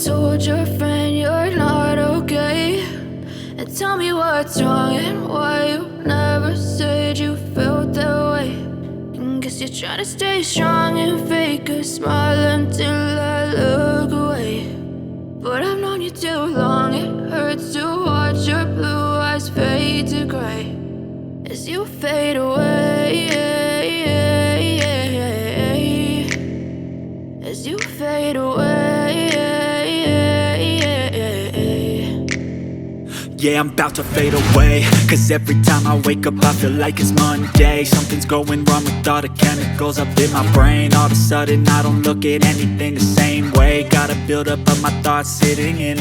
told your friend you're not okay? And tell me what's wrong and why you never said you felt that way. And guess you're trying to stay strong and fake a smile until I look away. But I've known you too long, it hurts to watch your blue eyes fade to gray as you fade away, as you fade away. Yeah, I'm about to fade away, cause every time I wake up I feel like it's Monday. Something's going wrong with all the chemicals up in my brain. All of a sudden I don't look at anything the same way. Gotta build up of my thoughts sitting in